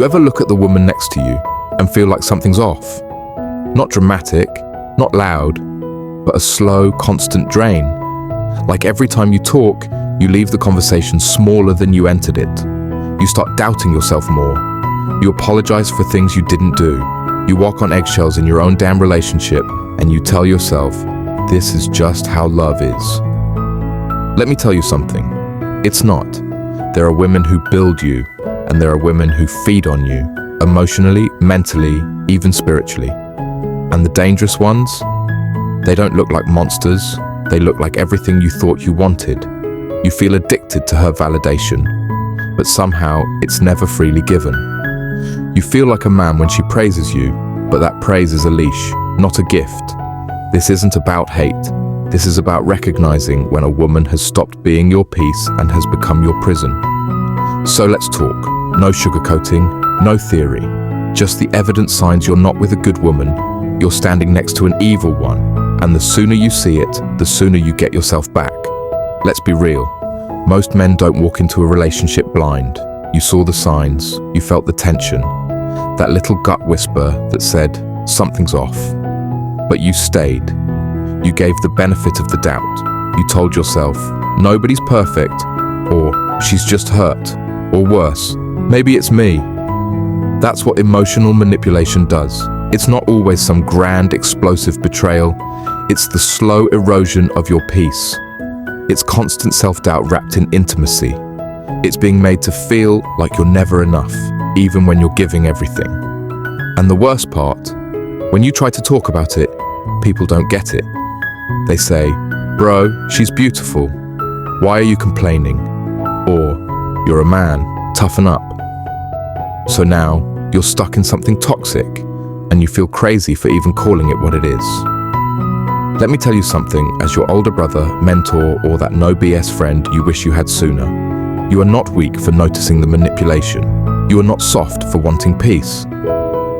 You ever look at the woman next to you and feel like something's off? Not dramatic, not loud, but a slow, constant drain. Like every time you talk, you leave the conversation smaller than you entered it. You start doubting yourself more. You apologize for things you didn't do. You walk on eggshells in your own damn relationship, and you tell yourself, this is just how love is. Let me tell you something. It's not. There are women who build you, and there are women who feed on you, emotionally, mentally, even spiritually. And the dangerous ones? They don't look like monsters. They look like everything you thought you wanted. You feel addicted to her validation, but somehow it's never freely given. You feel like a man when she praises you, but that praise is a leash, not a gift. This isn't about hate. This is about recognizing when a woman has stopped being your peace and has become your prison. So let's talk. No sugarcoating, no theory. Just the evident signs you're not with a good woman. You're standing next to an evil one, and the sooner you see it, the sooner you get yourself back. Let's be real. Most men don't walk into a relationship blind. You saw the signs, you felt the tension, that little gut whisper that said, something's off. But you stayed. You gave the benefit of the doubt. You told yourself, nobody's perfect, or she's just hurt, or worse, maybe it's me. That's what emotional manipulation does. It's not always some grand, explosive betrayal. It's the slow erosion of your peace. It's constant self-doubt wrapped in intimacy. It's being made to feel like you're never enough, even when you're giving everything. And the worst part, when you try to talk about it, people don't get it. They say, bro, she's beautiful. Why are you complaining? Or, you're a man, toughen up. So now, you're stuck in something toxic, and you feel crazy for even calling it what it is. Let me tell you something, as your older brother, mentor, or that no BS friend you wish you had sooner. You are not weak for noticing the manipulation. You are not soft for wanting peace.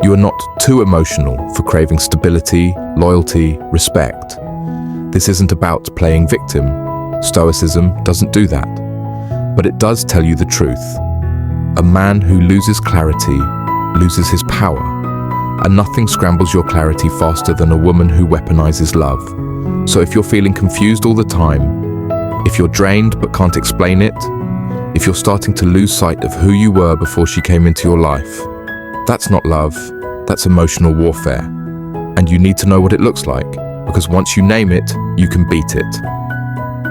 You are not too emotional for craving stability, loyalty, respect. This isn't about playing victim. Stoicism doesn't do that. But it does tell you the truth. A man who loses clarity loses his power. And nothing scrambles your clarity faster than a woman who weaponizes love. So if you're feeling confused all the time, if you're drained but can't explain it, if you're starting to lose sight of who you were before she came into your life, that's not love, that's emotional warfare. And you need to know what it looks like, because once you name it, you can beat it.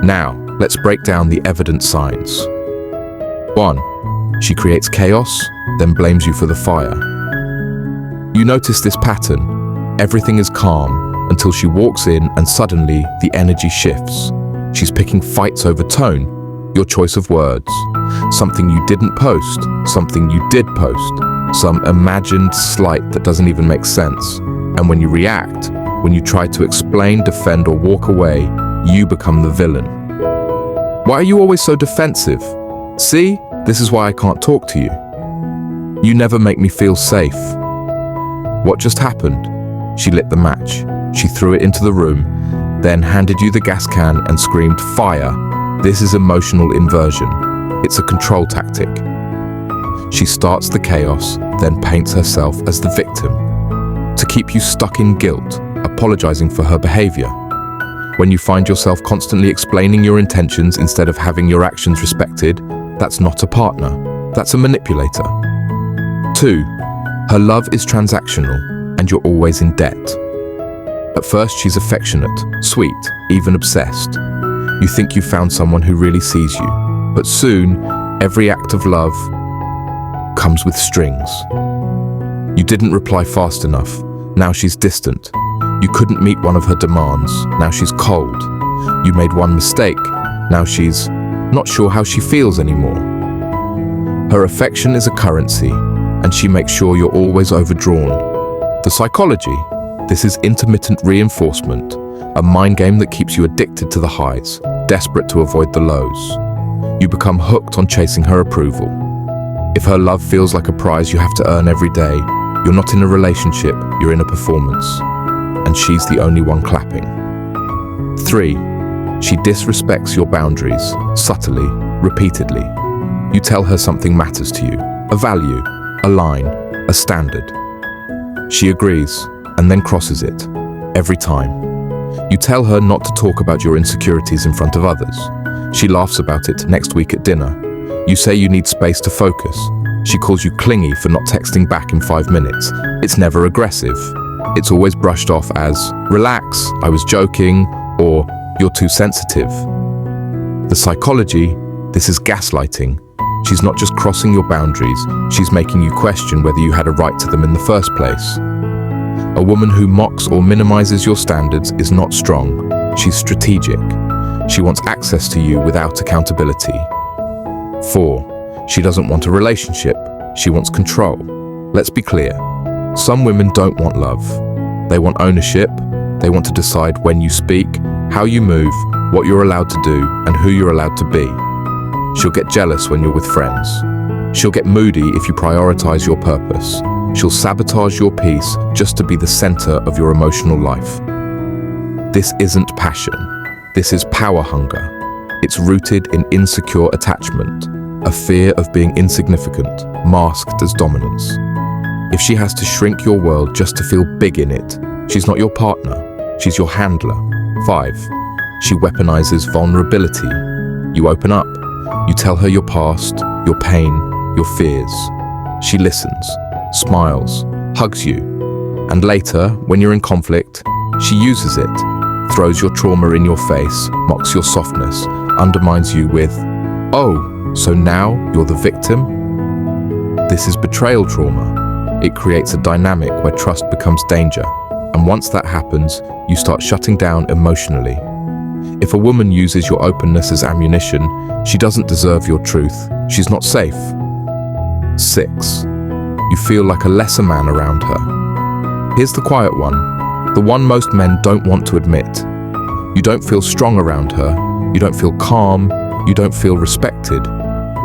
Now, let's break down the evident signs. 1. She creates chaos, then blames you for the fire. You notice this pattern. Everything is calm until she walks in and suddenly the energy shifts. She's picking fights over tone, your choice of words, something you didn't post, something you did post, some imagined slight that doesn't even make sense. And when you react, when you try to explain, defend, or walk away, you become the villain. Why are you always so defensive? See, this is why I can't talk to you. You never make me feel safe. What just happened? She lit the match. She threw it into the room, then handed you the gas can and screamed, fire. This is emotional inversion. It's a control tactic. She starts the chaos, then paints herself as the victim. To keep you stuck in guilt, apologizing for her behavior. When you find yourself constantly explaining your intentions instead of having your actions respected, that's not a partner. That's a manipulator. 2. Her love is transactional, and you're always in debt. At first, she's affectionate, sweet, even obsessed. You think you found someone who really sees you, but soon, every act of love comes with strings. You didn't reply fast enough. Now she's distant. You couldn't meet one of her demands. Now she's cold. You made one mistake. Now she's not sure how she feels anymore. Her affection is a currency, and she makes sure you're always overdrawn. The psychology. This is intermittent reinforcement, a mind game that keeps you addicted to the highs, desperate to avoid the lows. You become hooked on chasing her approval. If her love feels like a prize you have to earn every day, you're not in a relationship, you're in a performance. And she's the only one clapping. 3. She disrespects your boundaries, subtly, repeatedly. You tell her something matters to you, a value, a line, a standard. She agrees and then crosses it, every time. You tell her not to talk about your insecurities in front of others. She laughs about it next week at dinner. You say you need space to focus. She calls you clingy for not texting back in 5 minutes. It's never aggressive. It's always brushed off as, relax, I was joking, or you're too sensitive. The psychology, this is gaslighting. She's not just crossing your boundaries, she's making you question whether you had a right to them in the first place. A woman who mocks or minimizes your standards is not strong. She's strategic. She wants access to you without accountability. 4. She doesn't want a relationship. She wants control. Let's be clear. Some women don't want love. They want ownership. They want to decide when you speak, how you move, what you're allowed to do, and who you're allowed to be. She'll get jealous when you're with friends. She'll get moody if you prioritize your purpose. She'll sabotage your peace just to be the center of your emotional life. This isn't passion. This is power hunger. It's rooted in insecure attachment, a fear of being insignificant, masked as dominance. If she has to shrink your world just to feel big in it, she's not your partner, she's your handler. 5. She weaponizes vulnerability. You open up. You tell her your past, your pain, your fears. She listens, smiles, hugs you. And later, when you're in conflict, she uses it, throws your trauma in your face, mocks your softness, undermines you with, "Oh, so now you're the victim?" This is betrayal trauma. It creates a dynamic where trust becomes danger. And once that happens, you start shutting down emotionally. If a woman uses your openness as ammunition, she doesn't deserve your truth. She's not safe. 6. You feel like a lesser man around her. Here's the quiet one, the one most men don't want to admit. You don't feel strong around her. You don't feel calm. You don't feel respected.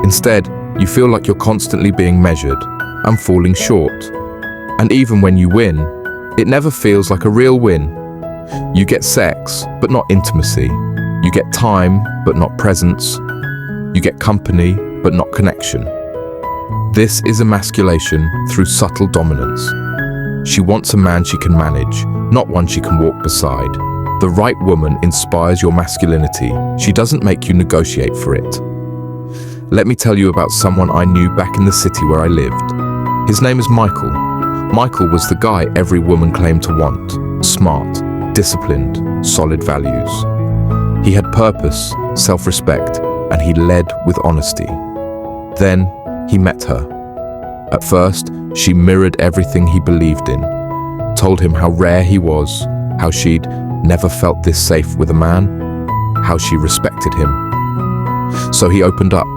Instead, you feel like you're constantly being measured and falling short. And even when you win, it never feels like a real win. You get sex, but not intimacy. You get time, but not presence. You get company, but not connection. This is emasculation through subtle dominance. She wants a man she can manage, not one she can walk beside. The right woman inspires your masculinity. She doesn't make you negotiate for it. Let me tell you about someone I knew back in the city where I lived. His name is Michael. Michael was the guy every woman claimed to want. Smart, disciplined, solid values. He had purpose, self-respect, and he led with honesty. Then he met her. At first, she mirrored everything he believed in, told him how rare he was, how she'd never felt this safe with a man, how she respected him. So he opened up,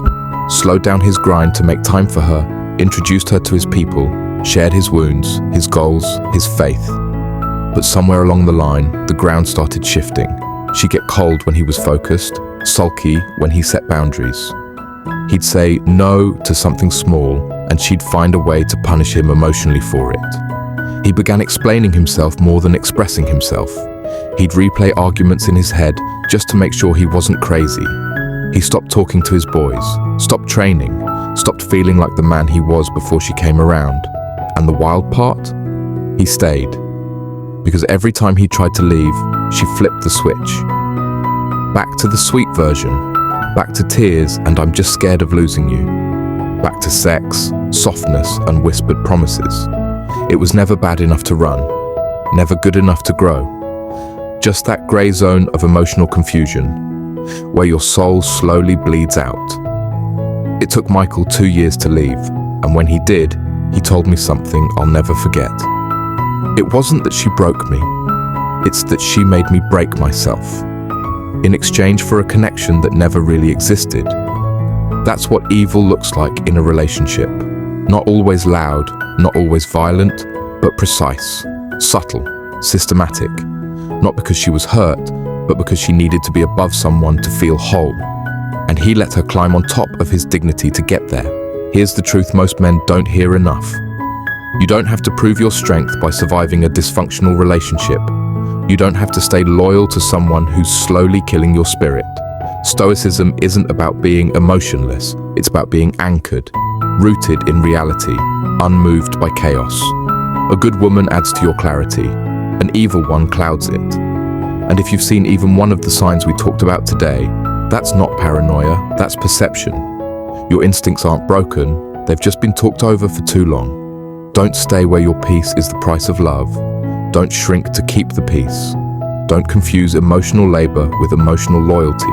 slowed down his grind to make time for her, introduced her to his people, shared his wounds, his goals, his faith. But somewhere along the line, the ground started shifting. She'd get cold when he was focused, sulky when he set boundaries. He'd say no to something small, and she'd find a way to punish him emotionally for it. He began explaining himself more than expressing himself. He'd replay arguments in his head just to make sure he wasn't crazy. He stopped talking to his boys, stopped training, stopped feeling like the man he was before she came around. And the wild part? He stayed. Because every time he tried to leave, she flipped the switch. Back to the sweet version. Back to tears and I'm just scared of losing you. Back to sex, softness, and whispered promises. It was never bad enough to run. Never good enough to grow. Just that grey zone of emotional confusion, where your soul slowly bleeds out. It took Michael 2 years to leave, and when he did, he told me something I'll never forget. It wasn't that she broke me, it's that she made me break myself, in exchange for a connection that never really existed. That's what evil looks like in a relationship. Not always loud, not always violent, but precise, subtle, systematic. Not because she was hurt, but because she needed to be above someone to feel whole. And he let her climb on top of his dignity to get there. Here's the truth most men don't hear enough. You don't have to prove your strength by surviving a dysfunctional relationship. You don't have to stay loyal to someone who's slowly killing your spirit. Stoicism isn't about being emotionless, it's about being anchored. rooted in reality, unmoved by chaos. A good woman adds to your clarity, an evil one clouds it. And if you've seen even one of the signs we talked about today, that's not paranoia, that's perception. Your instincts aren't broken, they've just been talked over for too long. Don't stay where your peace is the price of love. Don't shrink to keep the peace. Don't confuse emotional labor with emotional loyalty.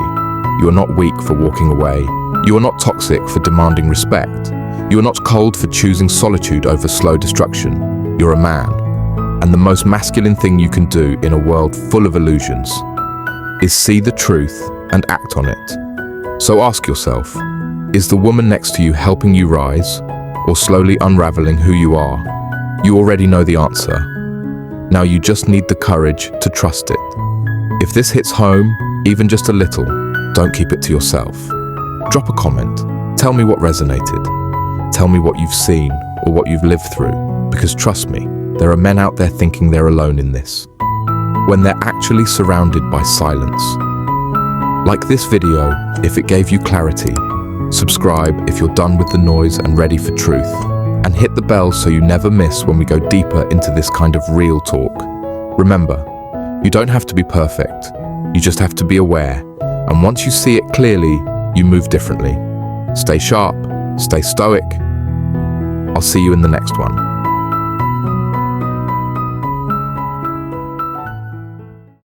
You are not weak for walking away. You are not toxic for demanding respect. You are not cold for choosing solitude over slow destruction. You're a man. And the most masculine thing you can do in a world full of illusions is see the truth and act on it. So ask yourself, is the woman next to you helping you rise or slowly unraveling who you are? You already know the answer. Now you just need the courage to trust it. If this hits home, even just a little, don't keep it to yourself. Drop a comment. Tell me what resonated. Tell me what you've seen or what you've lived through, because trust me, there are men out there thinking they're alone in this, when they're actually surrounded by silence. Like this video, if it gave you clarity, subscribe if you're done with the noise and ready for truth, and hit the bell so you never miss when we go deeper into this kind of real talk. Remember, you don't have to be perfect, you just have to be aware, and once you see it clearly, you move differently. Stay sharp, stay stoic. I'll see you in the next one.